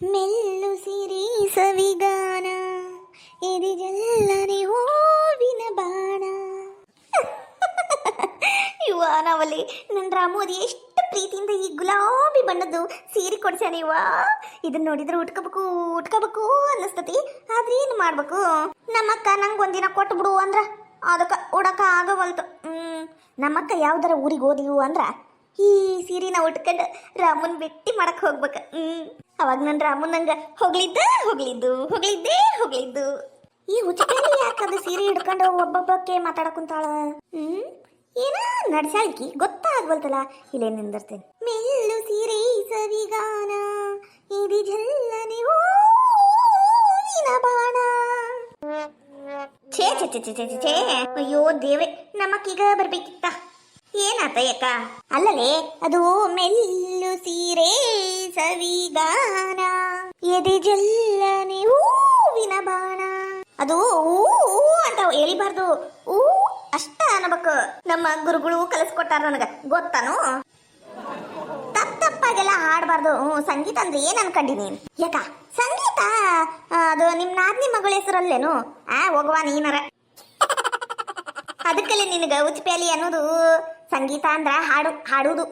ಮೆಲ್ಲು ಸಿರಿ ಸವಿಗಾನ ಎದೆ ಜಲ್ಲನೆ ಹೂವಿನ ಬಾಣ. ಇವ ನಾವಲ್ಲಿ ನನ್ನ ರಾಮು ಅದು ಎಷ್ಟು ಪ್ರೀತಿಯಿಂದ ಈ ಗುಲಾಬಿ ಬಣ್ಣದ್ದು ಸೀರೆ ಕೊಡ್ಸ್ಯಾನ ಇವ. ಇದನ್ನ ನೋಡಿದ್ರೆ ಉಟ್ಕೋಬೇಕು ಅನ್ನಿಸ್ತತಿ. ಆದ್ರೆ ಏನು ಮಾಡ್ಬೇಕು, ನಮ್ಮಕ್ಕ ನಂಗೆ ಒಂದಿನ ಕೊಟ್ಟು ಬಿಡು ಅಂದ್ರ ಅದಕ್ಕೆ ಉಡಕ ಆಗವಲ್ತು. ನಮ್ಮಕ್ಕ ಯಾವ್ದಾರ ಊರಿಗೆ ಹೋದಿವು ಅಂದ್ರ ಈ ಸೀರೆನ ಉಟ್ಕೊಂಡು ರಾಮನ್ ಭೇಟಿ ಮಾಡಕ್ ಹೋಗ್ಬೇಕ. ಅವಾಗ ನನ್ನ ರಾಮನ್ ನಂಗೆ ಹೋಗ್ಲಿದ್ದು. ಈ ಹುಚ್ಚಲ್ಲಿ ಯಾಕದು ಸೀರೆ ಹಿಡ್ಕೊಂಡು ಒಬ್ಬೊಬ್ಬಕ್ಕೆ ಮಾತಾಡಕ್ ಕುಂತಾಳ. ಏನ ನಡ್ಸಾಳ್ಕಿ ಗೊತ್ತಾಗ್ವಲ್ತಲ್ಲ. ಇಲ್ಲೇ ನಿಂದಿರ್ತೇನೆ. ಮೆಲ್ಲು ಸೀರೆ ಸವಿಗಾನ ಇದು ಜಲ್ಲನೆ ಹೂವಿನ ಬಾಣ. ಛೇ ಛೇ ಛೇ ಛೇ ಛೇ ಛೇ, ಅಯ್ಯೋ ದೇವೆ, ನಮ್ಮಕ್ಕೀಗ ಬರ್ಬೇಕಿತ್ತ. ಏನಾತ ಯಾಕ? ಅಲ್ಲಲೇ, ಅದು ಮೆಲ್ಲು ಸೀರೆ ಸವಿಗಾನ ಎದೆ ಜಲ್ಲನೆ ಹೂವಿನ ಬಾಣ. ಅದು ಹೂ ಅಂತ ಹೇಳಿಬಾರ್ದು, ಹೂ ಅಷ್ಟ ಅನ್ಬೇಕು. ನಮ್ಮ ಗುರುಗಳು ಕಲಿಸ್ಕೊಟ್ಟಾರ ನನಗ, ಗೊತ್ತಾನು? ತಪ್ಪಾಗೆಲ್ಲ ಹಾಡಬಾರ್ದು. ಸಂಗೀತ ಅಂದ್ರೆ ಏನ್ ಅನ್ಕೊಂಡಿ ನೀನ್? ಯಾಕ ಸಂಗೀತ ಅದು ನಿಮ್ ನಾದ್ನಿ ಮಗಳ ಹೆಸರಲ್ಲೇನು? ಹೋಗುವ ನೀನರ. ಅದಕ್ಕಲ್ಲಿ ನಿನಗ ಉಚ್ಪ್ಯಾಲಿ ಅನ್ನೋದು ಸಂಗೀತ ಅಂದ್ರ ಹಾಡುದು.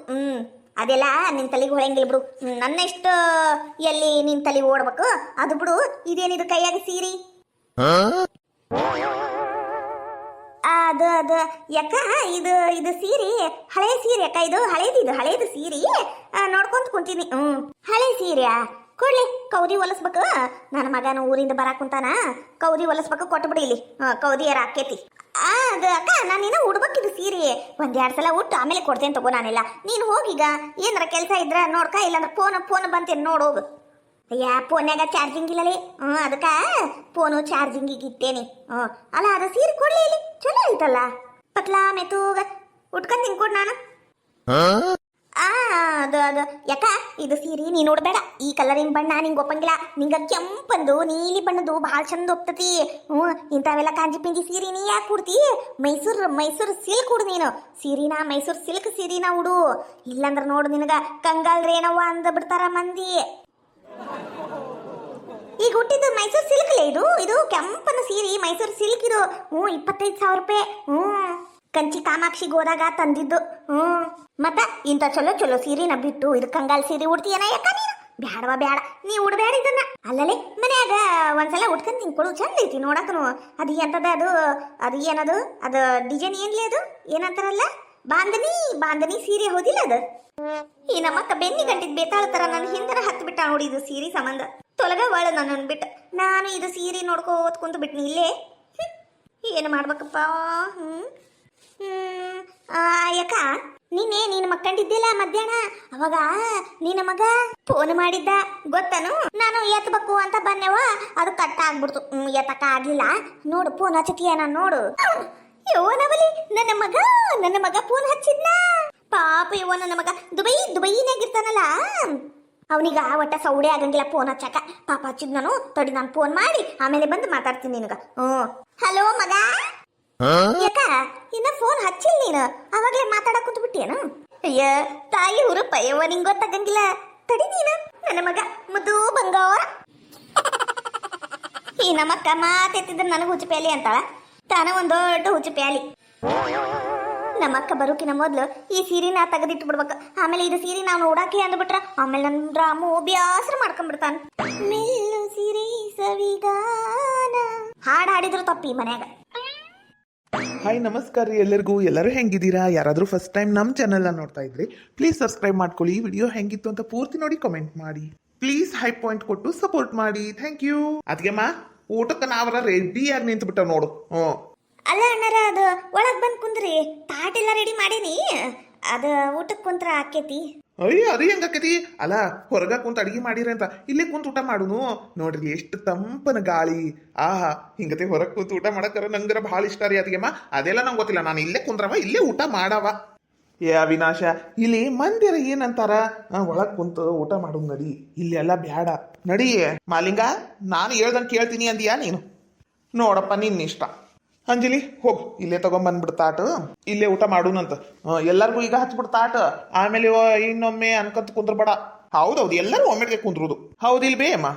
ಅದೆಲ್ಲ ನಿನ್ ತಲೆಗೆ ಹೊಳಂಗಿಲ್ಲ ಬಿಡು. ನನ್ನ ಇಷ್ಟ ಎಲ್ಲಿ ನಿನ್ ತಲೆಗೆ ಓಡ್ಬೇಕು ಅದು ಬಿಡು. ಇದೇನಿದು ಕೈಯಾಗ ಸೀರಿ? ಅದು ಯಾಕ ಇದು ಸೀರೆ ಹಳೆ ಸೀರೆ ಅಕ್ಕ. ಇದು ಹಳೇದು ಸೀರೆ ನೋಡ್ಕೊಂತ ಕುಂತೀನಿ. ಹಳೆ ಸೀರೆಯಾ? ಕೊಡ್ಲಿ, ಕೌದಿ ಹೊಲಸ್ಬೇಕು. ನನ್ನ ಮಗನ ಊರಿಂದ ಬರಾಕ್ ಕುಂತಾನ, ಕೌದಿ ಹೊಲಸ್ಬೇಕು, ಕೊಟ್ಬಿಡಿ ಇಲ್ಲಿ. ಕೌದಿಯರ ಆಕೇತಿ. ಅದು ಅಕ್ಕ, ನಾನಿನ್ನ ಉಡ್ಬೇಕಿದು ಸೀರೆ. 1-2 ಸಲ ಉಟ್ಟು ಆಮೇಲೆ ಕೊಡ್ತೇನೆ ತಗೋ. ನಾನಿಲ್ಲ, ನೀನು ಹೋಗೀಗ. ಏನಾರ ಕೆಲಸ ಇದ್ರ ನೋಡ್ಕ, ಇಲ್ಲಾಂದ್ರೆ ಫೋನ್ ಬಂತೇನೆ ನೋಡೋಗು. ಅಯ್ಯ, ಫೋನ್ಯಾಗ ಚಾರ್ಜಿಂಗ್ ಇಲ್ಲಲೇ. ಅದಕ್ಕ ಫೋನು ಚಾರ್ಜಿಂಗಿಗೆ ಇಟ್ಟೇನಿ. ಅಲ್ಲ, ಅದು ಸೀರೆ ಕೊಡ್ಲಿ ಇಲ್ಲಿ, ಚಲೋ ಐತಲ್ಲ. ಪತ್ಲಾ ಮೆತ್ತೂಗ ಉಟ್ಕೊಂಡ್ ತಿನ್ಕೊಡ್ ನಾನು. ಅದು ಯಾಕ ಇದು ಸೀರೆ ನೀನು ನೋಡ್ಬೇಡ. ಈ ಕಲರಿನ ಬಣ್ಣ ನಿಂಗೆ ಒಪ್ಪಂಗಿಲ್ಲ. ನಿಂಗ ಕೆಂಪಂದು ನೀಲಿ ಬಣ್ಣದು ಭಾಳ ಚಂದ ಒಪ್ತತಿ. ಇಂಥವೆಲ್ಲ ಕಾಂಜಿ ಪಿಂಜಿ ಸೀರೆ ನೀ ಯಾಕೆ ಉಡ್ತಿ? ಮೈಸೂರು ಸಿಲ್ಕ್ ಉಡು ನೀನು. ಸೀರಿನ ಮೈಸೂರು ಸಿಲ್ಕ್ ಸೀರಿನ ಉಡು. ಇಲ್ಲಂದ್ರ ನೋಡು, ನಿನಗ ಕಂಗಾಲ್ರೇನವ್ವ ಅಂದ ಬಿಡ್ತಾರ ಮಂದಿ. ಈಗ ಹುಟ್ಟಿದ್ದು ಮೈಸೂರು ಸಿಲ್ಕ್ಲೇ. ಇದು ಕೆಂಪನ ಸೀರೆ ಮೈಸೂರು ಸಿಲ್ಕ್. ಇದು 25,000 ರೂಪಾಯಿ. ಕಂಚಿ ಕಾಮಾಕ್ಷಿಗೆ ಹೋದಾಗ ತಂದಿದ್ದು. ಮತ್ತ ಇಂಥ ಚಲೋ ಸೀರೆನ ಬಿಟ್ಟು ಇದು ಕಂಗಾಲ್ ಸೀರೆ ಉಡ್ತೀಯನ ಯಾಕ ನೀನು? ಬ್ಯಾಡ, ನೀ ಉಡ್ಬೇಡ ಇದನ್ನ. ಅಲ್ಲಲೇ, ಮನ್ಯಾಗ ಒಂದ್ಸಲ ಉಟ್ಕೊಂಡ್ ತಿನ್ಕೊಡು, ಚಂದ ಐತಿ ನೋಡಕನು. ಅದು ಎಂತದ ಅದು ಏನದು? ಅದು ಡಿಸೈನ್ ಏನ್ಲಿ? ಅದು ಏನಂತಾರಲ್ಲ, ಬಾಂಧನಿ ಸೀರೆ ಹೋದಿಲ್ಲ ಅದು? ಈ ನಮ್ಮಕ್ಕ ಬೆನ್ನಿ ಗಂಟಿದ್ ಬೇತಾಳ ತರ ನನ್ನ ಹಿಂದರ ಹತ್ತು ಬಿಟ್ಟ ನೋಡಿ ಇದು ಸೀರೆ ಸಂಬಂಧ. ತೊಲಗ ಒಳ ನನ್ನ ಬಿಟ್ಟು ನಾನು ಇದು ಸೀರೆ ನೋಡ್ಕೋತ್ ಕುಂತು ಬಿಟ್ನಿ ಇಲ್ಲೇ. ಏನು ಮಾಡ್ಬೇಕಪ್ಪ? ಯಾಕ ನೀನು ಮಕ್ಕಂಡಿದ್ದಿಲ್ಲ ಮಧ್ಯಾಹ್ನ? ಅವಾಗ ನಿನ್ನ ಮಗ ಫೋನ್ ಮಾಡಿದ್ದ, ಗೊತ್ತನು? ನಾನು ಎತ್ತಬೇಕು ಅಂತ ಬನ್ನೆವ, ಅದು ಕಟ್ ಆಗ್ಬಿಡ್ತು. ಎತ್ತಕ್ಕ ಆಗ್ಲಿಲ್ಲ. ನೋಡು, ಫೋನ್ ಹಚ್ಚತಿಯ ನಾನು ನೋಡು. ನವಲಿ, ನನ್ನ ಮಗ ಫೋನ್ ಹಚ್ಚಿದ್ನ. ಪಾಪ ನನ್ನ ಮಗ ದುಬೈನಾಗಿರ್ತಾನಲ್ಲ, ಅವನಿಗ ಒಟ್ಟ ಸೌಡೆ ಆಗಂಗಿಲ್ಲ ಫೋನ್ ಹಚ್ಚಕ. ಪಾಪ ಹಚ್ಚಿದ್ ನಾನು. ತಡಿ, ನಾನು ಫೋನ್ ಮಾಡಿ ಆಮೇಲೆ ಬಂದು ಮಾತಾಡ್ತೀನಿ ನಿನಗ. ಹಲೋ ಮಗ. ಯಾಕ ಇನ್ನ ಫೋನ್ ಹಚ್ಚಿಲ್ಲ ನೀನು? ಅವಾಗ್ಲೇ ಮಾತಾಡಕ್ ಕುಂತ ಬಿಟ್ಟಿಯೇನು? ಅಯ್ಯ ತಾಯಿ ಹುರುಪಯ್ಯವ, ನಿಂಗೆ ಗೊತ್ತಾಗಂಗಿಲ್ಲ. ತಡಿ ನೀನು, ನನ್ನ ಮಗ ಮುದ್ದು ಬಂಗಾರ. ಈ ನಮ್ಮಕ್ಕ ಮಾತೆತ್ತಿದ್ರೆ ನನಗೆ ಹುಚ್ಚು ಪ್ಯಾಲಿ ಅಂತಾಳ. ತಾನ ಒಂದ್ ದೊಡ್ಡ ಹುಚ್ಚು ಪ್ಯಾಲಿ. ನಮ್ಮಕ್ಕ ಬರೋಕಿನ ಮೊದ್ಲು ಈ ಸೀರೆನ ತೆಗೆದಿಟ್ಟು ಬಿಡ್ಬೇಕು. ಆಮೇಲೆ ಇದು ಸೀರೆ ನಾವು ನೋಡಾಕೆ ಅಂದ್ಬಿಟ್ರ ಆಮೇಲೆ ನನ್ನ ರಾಮು ಬ್ಯಾಸರ ಮಾಡ್ಕೊಂಡ್ಬಿಡ್ತಾನ. ಮೆಲ್ಲು ಸೀರೆ ಸವಿಗಾನ ಹಾಡಿದ್ರು ತಪ್ಪಿ ಮನ್ಯಾಗ. ಹಾಯ್, ನಮಸ್ಕಾರ ರೀ ಎಲ್ಲರಿಗೂ. ಎಲ್ಲರೂ ಹೆಂಗಿದ್ದೀರಾ? ಯಾರಾದರೂ ಫಸ್ಟ್ ಟೈಮ್ ನಮ್ಮ ಚಾನಲ್ನ ನೋಡ್ತಾ ಇದ್ರಿ ಪ್ಲೀಸ್ ಸಬ್ಸ್ಕ್ರೈಬ್ ಮಾಡ್ಕೊಳ್ಳಿ. ವಿಡಿಯೋ ಹೆಂಗಿತ್ತು ಅಂತ ಪೂರ್ತಿ ನೋಡಿ ಕಮೆಂಟ್ ಮಾಡಿ. ಪ್ಲೀಸ್ ಹೈ ಪಾಯಿಂಟ್ ಕೊಟ್ಟು ಸಪೋರ್ಟ್ ಮಾಡಿ. Thank you. ಅದಕ್ಕೆಮ್ಮ ಊಟಕ್ಕೆ ನಾವರ ರೆಡಿಯಾಗಿ ನಿಂತು ಬಿಟ್ಟ ನೋಡು. ಅಲ್ಲ ಅಣ್ಣರ, ಅದು ಒಳಗ್ ಬಂದ್ ಕುಂದ್ರಿ, ತಾಟೆಲ್ಲ ರೆಡಿ ಮಾಡೀನಿ. ಅದು ಊಟಕ್ಕೆ ಕುಂತ್ರ ಆಕೇತಿ. ಅಯ್ಯ, ಅದು ಹೆಂಗಾಕತಿ? ಅಲ್ಲ, ಹೊರಗ ಕುಂತ ಅಡಿಗೆ ಮಾಡಿರಿ ಅಂತ ಇಲ್ಲೇ ಕುಂತ ಊಟ ಮಾಡುನು. ನೋಡ್ರಿ ಎಷ್ಟು ತಂಪನ ಗಾಳಿ. ಆಹಾ, ಹಿಂಗತೆ ಹೊರಗೆ ಕುಂತ ಊಟ ಮಾಡಕ್ಕಾರ ನಂಗರ ಭಾಳ ಇಷ್ಟ ರೀ. ಅದಕ್ಕೆಮ್ಮ ಅದೆಲ್ಲ ನಂಗೆ ಗೊತ್ತಿಲ್ಲ. ನಾನು ಇಲ್ಲೇ ಕುಂದ್ರವ, ಇಲ್ಲೇ ಊಟ ಮಾಡವ. ಏ ಅವಿನಾಶ, ಇಲ್ಲಿ ಮಂದಿರ ಏನಂತಾರ, ಒಳಗ್ ಕುಂತು ಊಟ ಮಾಡೋದು ನಡಿ, ಇಲ್ಲಿ ಎಲ್ಲ ಬ್ಯಾಡ ನಡಿ. ಮಾಲಿಂಗ, ನಾನು ಹೇಳ್ದಂಗೆ ಕೇಳ್ತೀನಿ ಅಂದಿಯಾ ನೀನು? ನೋಡಪ್ಪ, ನಿನ್ನಿಷ್ಟ. ಅಂಜಲಿ ಹೋಗು, ಇಲ್ಲೇ ತಗೊಂಬಂದ್ಬಿಡ್ತಾಟ, ಇಲ್ಲೇ ಊಟ ಮಾಡೋಣಂತ. ಎಲ್ಲರಿಗೂ ಈಗ ಹಚ್ಬಿಡ್ತಾಟ. ಆಮೇಲೆ ಇನ್ನೊಮ್ಮೆ ಅನ್ಕಂತ ಕುಂದ್ರಬೇಡ. ಹೌದೌದು ಎಲ್ಲರೂ ಒಮ್ಮೆಗೆ ಕುಂದ್ರುದು ಹೌದಿಲ್ ಬೇ ಅಮ್ಮ.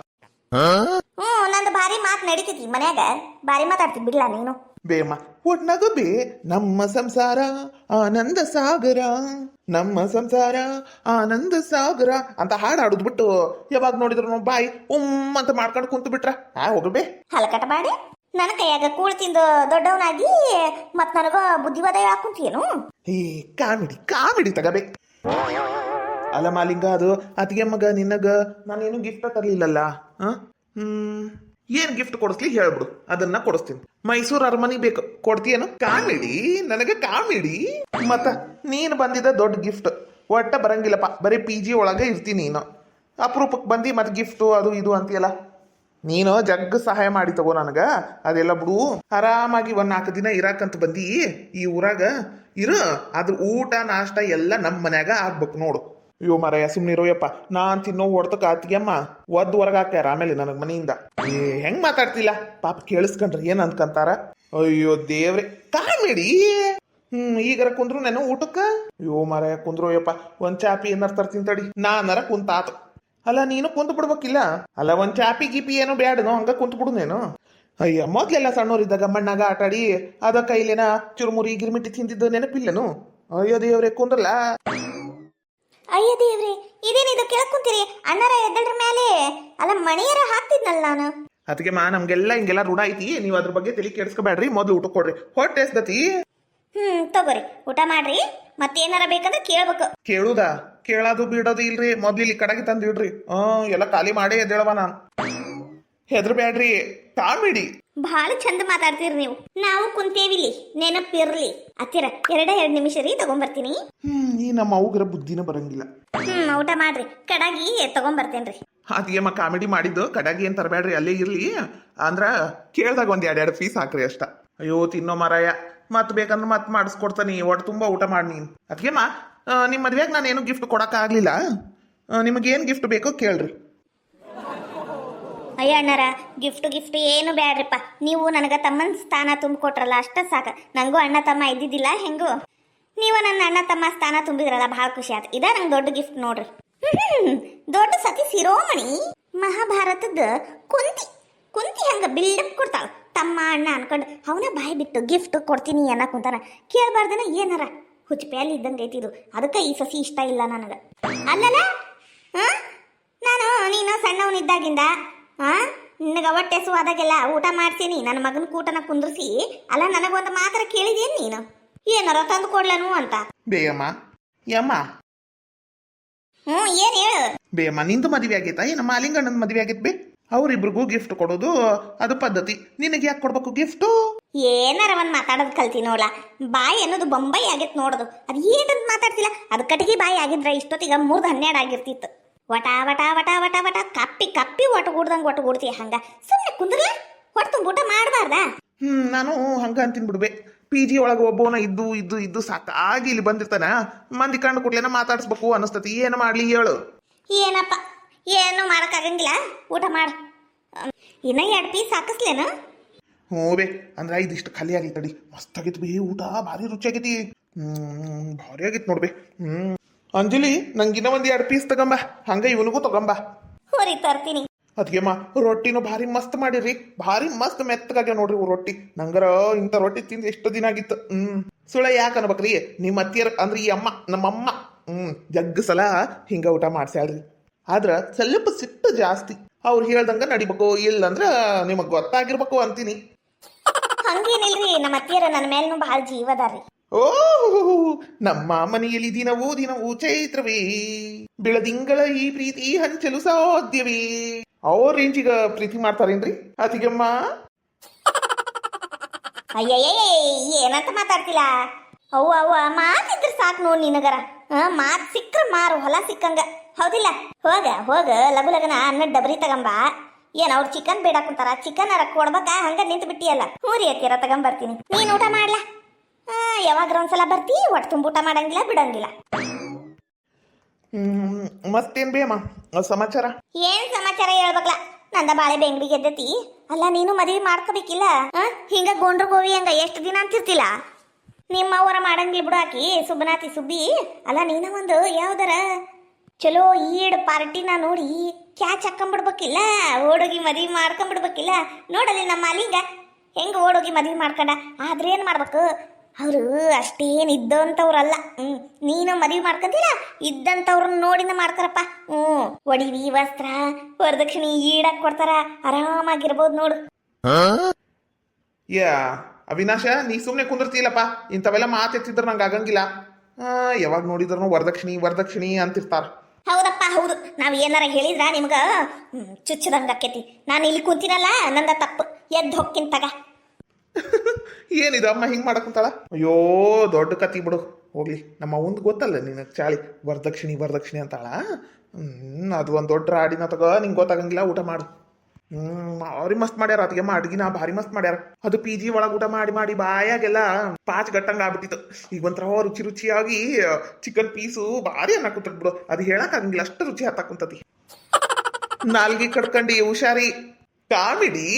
ನಂದು ಭಾರಿ ಮಾತು ನಡೀತೈತಿ ಮನ್ಯಾಗ, ಭಾರಿ ಮಾತಾಡ್ತಿ ಬಿಡ್ಲಾ ನೀನು. ಬೇಮ್ಮ ಒಟ್ನಾಗ ಬೇ ನಮ್ಮ ಸಂಸಾರ ಆನಂದ ಸಾಗರ, ನಮ್ಮ ಸಂಸಾರ ಆನಂದ ಸಾಗರ ಅಂತ ಹಾಡು ಹಾಡುದ್ ಬಿಟ್ಟು ಯಾವಾಗ ನೋಡಿದ್ರು ಬಾಯಿ ಅಂತ ಮಾಡ್ಕೊಂಡು ಕುಂತು ಬಿಟ್ರ ಹೋಗ್ಬೇ. ಹಲಕಟ ಮಾಡಿ ನನ್ನ ಕೈಯಾಗ ಕೂಳ್ ತಿಂದು ದೊಡ್ಡವನಾಗಿ ಮತ್ ನನಗ ಬುದ್ಧಿವಾದ ಹೇಳಾಕುಂತೀಯೇನು? ಈ ಕಾಮಿಡಿ ತಗಬೇಕು. ಅಲ್ಲ ಮಾಲಿಂಗ, ಅದು ಅತಿಗೆ ಮಗ ನಿನಗ ನಾನೇನು ಗಿಫ್ಟ್ ತರ್ಲಿಲ್ಲಲ್ಲ. ಏನ್ ಗಿಫ್ಟ್ ಕೊಡಿಸ್ಲಿ ಹೇಳ್ಬಿಡು, ಅದನ್ನ ಕೊಡಿಸ್ತೀನಿ. ಮೈಸೂರು ಅರಮನೆ ಬೇಕು, ಕೊಡ್ತೀಯೇನು? ಕಾಮಿಡಿ, ನನಗೆ ಕಾಮಿಡಿ. ಮತ್ತ ನೀನು ಬಂದಿದ್ದ ದೊಡ್ಡ ಗಿಫ್ಟ್ ಒಟ್ಟ ಬರಂಗಿಲ್ಲಪ್ಪ, ಬರೀ PG ಒಳಗೆ ಇರ್ತೀನಿ ನೀನು. ಅಪರೂಪಕ್ಕೆ ಬಂದು ಮತ್ತೆ ಗಿಫ್ಟು ಅದು ಇದು ಅಂತೀಯಲ್ಲ. ನೀನು ಜಗ್ಗ ಸಹಾಯ ಮಾಡಿ ತಗೋ ನನಗ, ಅದೆಲ್ಲ ಬಿಡು. ಆರಾಮಾಗಿ 1-4 ದಿನ ಇರಾಕಂತ ಬಂದಿ ಈ ಊರಾಗ ಇರು. ಅದ್ರ ಊಟ ನಾಷ್ಟ ಎಲ್ಲ ನಮ್ಮ ಮನ್ಯಾಗ ಆಗ್ಬೇಕು ನೋಡು. ಅಯ್ಯೋ ಮರಯ್ಯ ಸುಮ್ನಿರೋಯಪ್ಪ, ನಾನ್ ತಿನ್ನೋ ಹೊಡ್ತಕ್ಕ ಆತಿಗೆಮ್ಮ ಒದ್ದು ಹೊರಗೆ ಹಾಕ್ಯಾರ ಆಮೇಲೆ ನನಗ್ ಮನೆಯಿಂದ. ಹೆಂಗ್ ಮಾತಾಡ್ತಿಲ್ಲ ಪಾಪ, ಕೇಳಿಸ್ಕೊಂಡ್ರಿ ಏನ್ ಅನ್ಕಂತಾರ. ಅಯ್ಯೋ ದೇವ್ರೆ, ಕಾಮಿಡಿ. ಈಗರ ಕುಂದ್ರು ನಾನು ಊಟಕ್ಕ. ಅಯ್ಯೋ ಮರಯ್ಯ ಕುಂದ್ರೋಯಪ್ಪ, ಒಂದ್ ಚಾಪಿ ಏನಾರ ತರ್ತೀನಿ ತಡಿ. ನಾನರ ಕುಂತಾತು. ಅಲ್ಲ ನೀನು ಕುಂತು ಬಿಡ್ಬೇಕಿಲ್ಲ. ಅಲ್ಲ ಒಂದ್ ಚಾಪಿ ಗಿಪಿ ಏನು ಬ್ಯಾಡನೋ, ಹಂಗ ಕುಂತು ಬಿಡು ನೀನು. ಅಯ್ಯ ಮೊದ್ಲೆಲ್ಲ ಸಣ್ಣೋರಿದ್ದಾಗ ಮಣ್ಣಾಗ ಆಟಾಡಿ ಅದ ಕೈಲೇನ ಚುರುಮುರಿ ಗಿರ್ಮಿಟ್ಟಿ ತಿಂದಿದ್ದು ನೆನಪಿಲ್ಲನು? ಅಯ್ಯೋ ದೇವ್ರೆ ಕುಂದ್ರಲ್ಲ. ಅಯ್ಯ ದೇವ್ರಿ, ಇದೇನಿದು ಕೆಳಕ್ ಕುಂತೀರಿ? ಅಣ್ಣರ ಎದ್ದಳ್ರ ಮೇಲೆ ಅಲ್ಲ ಮಣಿಯರ ಹಾಕ್ತಿದ್ನಲ್ಲ ನಾನು. ಅದಕ್ಕೆ ನಮ್ಗೆಲ್ಲ ಹಿಂಗೆಲ್ಲ ರೂಢ ಐತಿ, ನೀವು ಅದ್ರ ಬಗ್ಗೆ ತಲೆ ಕೆಡಿಸ್ಕೋಬೇಡ್ರಿ. ಮೊದ್ಲು ಊಟ ಕೊಡ್ರಿ, ಹೊಟ್ಟೆ ಎಸ್ದತಿ. ತಗೋರಿ ಊಟ ಮಾಡ್ರಿ, ಮತ್ತೇನಾರ ಬೇಕಂದ್ರೆ ಕೇಳ್ಬೇಕು. ಕೇಳುದಾ? ಕೇಳೋದು ಬಿಡೋದು ಇಲ್ರಿ, ಮೊದ್ಲು ಇಲ್ಲಿ ಕಡೆಗೆ ತಂದಿಡ್ರಿ. ಎಲ್ಲ ಖಾಲಿ ಮಾಡೇ ಎದ್ದೇಳವ ನಾನು. ಹೆದ್ರ ಬ್ಯಾಡ್ರಿ, ಕಾಮಿಡಿ. ಬಹಳ ಚಂದ ಮಾತಾಡ್ತೀರಿ ನೀವು. ನಾವು ಕುಂತೇವಿಲ್ಲಿ, ನೆನಪಿರ್ಲಿ. ಹತ್ತಿರ 2 ನಿಮಿಷ ರೀ, ತಗೊಂಬರ್ತೀನಿ. ಈ ನಮ್ಮ ಅವ್ಗರ ಬುದ್ಧಿನ ಬರಂಗಿಲ್ಲ. ಊಟ ಮಾಡ್ರಿ, ಕಡಾಗಿ ತಗೊಂಬರ್ತೇನ್ರಿ. ಅದೇಮ್ಮ ಕಾಮಿಡಿ ಮಾಡಿದ್ದು, ಕಡಾಗಿ ಏನ್ ತರಬೇಡ್ರಿ, ಅಲ್ಲೇ ಇರ್ಲಿ. ಅಂದ್ರ ಕೇಳ್ದಾಗ ಒಂದ್ 2 ಪೀಸ್ ಹಾಕ್ರಿ ಅಷ್ಟ. ಅಯ್ಯೋ ತಿನ್ನೋ ಮಾರಾಯ, ಮತ್ ಬೇಕಂದ್ರೆ ಮತ್ ಮಾಡಿಸ್ಕೊಡ್ತಾನಿ. ಒಟ್ಟು ತುಂಬಾ ಊಟ ಮಾಡಿ ನೀನ್. ಅದಕ್ಕೆಮ್ಮ ನಿಮ್ ಮದ್ವೆಗೆ ನಾನು ಏನು ಗಿಫ್ಟ್ ಕೊಡಕ್ ಆಗ್ಲಿಲ್ಲ. ನಿಮಗೇನ್ ಗಿಫ್ಟ್ ಬೇಕೋ ಕೇಳ್ರಿ. ಅಯ್ಯ ಅಣ್ಣಾರ, ಗಿಫ್ಟ್ ಏನು ಬ್ಯಾಡ್ರಿಪ್ಪ. ನೀವು ನನಗ ತಮ್ಮನ ಸ್ಥಾನ ತುಂಬಿಕೊಟ್ರಲ್ಲ, ಅಷ್ಟ ಸಾಕ. ನಂಗೂ ಅಣ್ಣ ತಮ್ಮ ಇದ್ದಿದ್ದಿಲ್ಲ, ಹೆಂಗು ನೀವು ನನ್ನ ಅಣ್ಣ ತಮ್ಮ ಸ್ಥಾನ ತುಂಬಿದ್ರಲ್ಲ, ಬಹಳ ಖುಷಿ ಆಯ್ತು. ಇದ ನಂಗೆ ದೊಡ್ಡ ಗಿಫ್ಟ್ ನೋಡ್ರಿ. ದೊಡ್ಡ ಸತಿ ಶಿರೋಮಣಿ ಮಹಾಭಾರತದ ಕುಂತಿ ಹಂಗ ಬಿಲ್ಡಪ್ ಕೊಡ್ತಾಳ. ತಮ್ಮ ಅಣ್ಣ ಅನ್ಕೊಂಡು ಅವನ ಬಾಯಿ ಬಿಟ್ಟು ಗಿಫ್ಟ್ ಕೊಡ್ತೀನಿ ಅನ್ನಕ್ ಕುಂತಾನ. ಕೇಳ್ಬಾರ್ದನ ಏನಾರ ಹುಚ್ಚಪ್ಯಾಲಿ ಇದ್ದಂಗೆ ಐತಿದು. ಅದಕ್ಕೆ ಈ ಸಸಿ ಇಷ್ಟ ಇಲ್ಲ ನನಗ. ಅಲ್ಲಲ್ಲ ನಾನು ನೀನು ಸಣ್ಣವನಿದ್ದಾಗಿಂದ ನಿನಗೆ ಹೊಟ್ಟೆ ಸುವಾದಾಗೆಲ್ಲ ಊಟ ಮಾಡ್ತೀನಿ. ನನ್ನ ಮಗನ ಕೂಟನ ಕುಂದ್ರಿಸಿ ಅಲ್ಲ ನನಗೊಂದು ಮಾತ್ರ ಕೇಳಿದೇನು ನೀನು? ಏನಾರ ತಂದು ಕೊಡ್ಲನು ಅಂತ. ಬೇಯಮ್ಮ ಯಮ್ಮ ಏನ್ ಹೇಳು ಬೇಯಮ್ಮ, ನಿಂದು ಮದುವೆ ಆಗೈತಾ ಏನ ಮಾಲಿಂಗಣ್ಣನ ಮದುವೆ ಆಗೈತ್ ಬೇ? ಅವ್ರಿಬ್ರಿಗೂ ಗಿಫ್ಟ್ ಕೊಡೋದು ಅದು ಪದ್ಧತಿ. ನಿನಗೆ ಯಾಕೆ ಕೊಡ್ಬೇಕು ಗಿಫ್ಟು? ಏನಾರ ಒಂದ್ ಮಾತಾಡೋದು ಕಲ್ತಿ ನೋಡ್ಲ. ಬಾಯಿ ಅನ್ನೋದು ಬೊಂಬೈ ಆಗೈತ್ ನೋಡೋದು. ಅದು ಏನಂತ ಮಾತಾಡ್ತಿಲ್ಲ. ಅದು ಕಟ್ಟಿಗೆ ಬಾಯಿ ಆಗಿದ್ರೆ ಇಷ್ಟೊತ್ತಿಗೆ 3:12 ಆಗಿರ್ತಿತ್ತು. ವಟ ವಟ ವಟ ವಟ ವಟ ಕಪ್ಪಿ ಒಟ್ಟಗೂಡ್ತೀಯ. ಹಂಗ ಸುಮ್ಮನೆ ಕುಂದ್ರಲ್ಲ, ಹೊಟ್ಟು ಊಟ ಮಾಡಬಾರ್ದ? ನಾನು ಹಂಗ ಅಂತೀನಿ ಬಿಡ್ಬೆ. PG ಒಳಗೆ ಒಬ್ಬವನ ಇದ್ದು ಸಾಕಾಗಿ ಇಲ್ಲಿ ಬಂದಿರ್ತಾನ. ಮಂದಿ ಕಂಡು ಕೂಡ್ಲೇನ ಮಾತಾಡ್ಸ್ಬೇಕು ಅನಿಸ್ತತಿ. ಏನು ಮಾಡ್ಲಿ ಹೇಳು? ಏನಪ್ಪ, ಏನು ಮಾಡಕ್ಕಾಗಂಗಿಲ್ಲ. ಊಟ ಮಾಡ. ಇನ್ನ 2 ಪೀಸ್ ಹಾಕಿಸ್ಲೇನು? ಹ್ಞೂ ಬೇ, ಅಂದ್ರೆ ಇದಿಷ್ಟು ಖಾಲಿ ಆಗೈತಿ ತಡಿ. ಮಸ್ತ್ ಆಗೈತಿ ಬೇ, ಊಟ ಭಾರಿ ರುಚಿ ಆಗೈತಿ. ಭಾರಿ ಆಗೈತಿ ನೋಡ್ಬೇ. ಅಂಜಲಿ, ನಂಗಿನ್ನ ಒಂದ್ 2 ಪೀಸ್ ತಗೊಂಬ. ಹಂಗ ಇವನಿಗೂ ತಗೊಂಬ. ಹೋರಿ ತರ್ತೀನಿ. ಅದ್ಗೆಮ್ಮ ರೊಟ್ಟಿನೂ ಭಾರಿ ಮಸ್ತ್ ಮಾಡಿರಿ. ಭಾರಿ ಮಸ್ತ್ ಮೆತ್ತಗಾಗ್ಯ ನೋಡ್ರಿ ರೊಟ್ಟಿ. ನಂಗರ ಇಂಥ ರೊಟ್ಟಿ ತಿಂದು ಎಷ್ಟು ದಿನ ಆಗಿತ್ತು. ಸುಳ್ಳ ಯಾಕೆ ಅನ್ಬೇಕ್ರಿ, ನಿಮ್ಮ ಅತ್ತಿಯರ್ ಅಂದ್ರೆ ಈ ಅಮ್ಮ, ನಮ್ಮಮ್ಮ ಜಗ್ಗ ಸಲ ಹಿಂಗ ಊಟ ಮಾಡ್ಸ್ಯಾಳ್ರಿ. ಆದ್ರ ಸ್ವಲ್ಪ ಸಿಟ್ಟು ಜಾಸ್ತಿ. ಅವ್ರು ಹೇಳ್ದಂಗ ನಡಿಬೇಕು, ಇಲ್ಲಂದ್ರ ನಿಮಗ್ ಗೊತ್ತಾಗಿರ್ಬೇಕು ಅಂತೀನಿ. ಹಂಗೇನಿಲ್ರಿ, ನಮ್ಮ ಅತ್ತಿಯರ ನನ್ನ ಮೇಲೂ ಬಹಳ ಜೀವದಾರ್ರಿ. ಓಹೋ, ನಮ್ಮ ಮನೆಯಲ್ಲಿ ದಿನವೂ ಚೈತ್ರವೇ, ಬೆಳದಿಂಗಳ ಈ ಪ್ರೀತಿ ಹಂಚಲು ಸಾಧ್ಯವೇ. ಅವ್ರ ರೇಂಜಿಗ ಪ್ರೀತಿ ಮಾಡ್ತಾರೇನ್ರಿ ಅತಿಗೆಮ್ಮ? ಅಯ್ಯಯ್ಯೇ, ಏನಂತ ಮಾತಾಡ್ತಿಲ್ಲ. ಅವ್ವ ಮಾತಿದ್ರೆ ಸಾಕು ನೋಡ್ ನಿನಗರ. ಮಾತ್ ಸಿಕ್ಕ್ರ ಮಾರು, ಹೊಲ ಸಿಕ್ಕಂಗ. ಹೌದಿಲ್ಲ? ಹೋಗ ಲಗು ಲಗನ ಅನ್ನದ ಡಬರಿ ತಗಂಬ. ಏನ್ ಅವ್ರು ಚಿಕನ್ ಬೇಡ ಕುಂತಾರ, ಚಿಕನ್ ಅರ ಕೊಡ್ಬೇಕಾ? ಹಂಗ ನಿಂತು ಬಿಟ್ಟಿಯಲ್ಲ. ಹೂರಿ ಅತ್ತಿಯರ ತಗೊಂಬರ್ತೀನಿ. ನೀನ್ ಊಟ ಮಾಡ್ಲಾ? ಯಾವಾಗ್ರ ಒಂದ್ಸಲ ಬರ್ತಿ, ಒಟ್ಟು ತುಂಬ ಊಟ ಮಾಡಂಗಿಲ್ಲ, ಬಿಡಂಗಿಲ್ಲ. ಮತ್ತೇನ್ ಬೇಮ್ಮ ಸಮಾಚಾರ? ಏನ್ ಸಮಾಚಾರ ಹೇಳ್ಬೇಕಲ್ಲ. ನಂದ ಬಾಳೆ ಬೆಂಗ್ಳಿ ಗೆದ್ದತಿ. ಅಲ್ಲ ನೀನು ಮದುವೆ ಮಾಡ್ಕೋಬೇಕಿಲ್ಲ? ಹಿಂಗ ಗೊಂಡ್ರ ಗೋವಿ ಹಂಗ ಎಷ್ಟು ದಿನ ಅಂತಿರ್ತಿಲ್ಲ. ನಿಮ್ಮವರ ಮಾಡಂಗಿಲ್ಲ ಬಿಡು. ಆಕಿ ಸುಬ್ಬನಾತಿ ಸುಬ್ಬಿ. ಅಲ್ಲ ನೀನ ಒಂದು ಯಾವ್ದಾರ ಚಲೋ ಈಡ್ ಪಾರ್ಟಿನ ನೋಡಿ ಕ್ಯಾಚ್ ಹಾಕೊಂಡ್ಬಿಡ್ಬೇಕಿಲ್ಲ, ಓಡೋಗಿ ಮದ್ವಿ ಮಾಡ್ಕೊಂಡ್ಬಿಡ್ಬೇಕಿಲ್ಲ. ನೋಡಲ್ಲಿ ನಮ್ಮ ಅಲಿಂಗ ಹೆಂಗ ಓಡೋಗಿ ಮದ್ವಿ ಮಾಡ್ಕೊಂಡ. ಆದ್ರೆ ಏನ್ ಮಾಡ್ಬೇಕು, ಅವರು ಅಷ್ಟೇನ್ ಇದ್ದಂಥವ್ರಲ್ಲ. ನೀನು ಮದ್ವಿ ಮಾಡ್ಕೊಂತೀರ ಇದ್ದಂಥವ್ರನ್ನ ನೋಡಿನ ಮಾಡ್ತಾರಪ್ಪ. ಒಡಿವಿ ವಸ್ತ್ರ ವರದಕ್ಷಿಣೆ ಈಡಾಕ್ ಕೊಡ್ತಾರ, ಆರಾಮಾಗಿರ್ಬೋದು ನೋಡು. ಯಾ ಅವಿನಾಶ, ನೀ ಸುಮ್ಮನೆ ಕುಂದಿರ್ತೀಲಪ್ಪ. ಇಂಥವೆಲ್ಲ ಮಾತೆತ್ತಿದ್ರೆ ನಂಗೆ ಆಗಂಗಿಲ್ಲ. ಯಾವಾಗ ನೋಡಿದ್ರು ವರದಕ್ಷಿಣಿ ವರದಕ್ಷಿಣಿ ಅಂತಿರ್ತಾರ. ಹೌದಪ್ಪ ಹೌದು, ನಾವ್ ಏನಾರ ಹೇಳಿದ್ರ ನಿಮ್ಗ ಚುಚ್ಚದಂಗ ಆಕೇತಿ. ನಾನು ಇಲ್ಲಿ ಕುಂತಿನಲ್ಲ, ನಂದ ತಪ್ಪು, ಎದ್ದು ಹೋಗ್ತೀನಿ ತಗ. ಏನಿದು ಅಮ್ಮ ಹಿಂಗೆ ಮಾಡಕ್ಕಂತಾಳ? ಅಯ್ಯೋ ದೊಡ್ಡ ಕತಿ ಬಿಡು, ಹೋಗ್ಲಿ. ನಮ್ಮ ಅವಂದು ಗೊತ್ತಲ್ಲ ನಿನ್ನ ಚಾಳಿ, ವರದಕ್ಷಿಣಿ ವರದಕ್ಷಿಣಿ ಅಂತಾಳ. ಅದು ಒಂದು ದೊಡ್ಡ ರಾಡಿನ ತಗೋ, ನಿಂಗೆ ಗೊತ್ತಾಗಂಗಿಲ್ಲ. ಊಟ ಮಾಡು. ಭಾರಿ ಮಸ್ತ್ ಮಾಡ್ಯಾರ ಅತಿಗೆಮ್ಮ, ಅಡ್ಗಿನ ಭಾರಿ ಮಸ್ತ್ ಮಾಡ್ಯಾರ. ಅದು ಪಿ ಜಿ ಒಳಗೆ ಊಟ ಮಾಡಿ ಮಾಡಿ ಬಾಯಾಗೆಲ್ಲ ಪಾಚ್ ಗಟ್ಟಂಗ ಆಗ್ಬಿಟ್ಟಿತ್ತು. ಈಗ ಒಂಥರ ರುಚಿ ರುಚಿಯಾಗಿ ಚಿಕನ್ ಪೀಸು ಭಾರಿ ಅನ್ನ ಕುಂತದ್ ಬಿಡು. ಅದು ಹೇಳಕ್ ಆಗಂಗಿಲ್ಲ, ಅಷ್ಟು ರುಚಿ ಹತ್ತಾಕುಂತತಿ. ನಾಲ್ಗಿ ಕಡ್ಕಂಡಿ ಹುಷಾರಿ. ಕಾಮಿಡಿ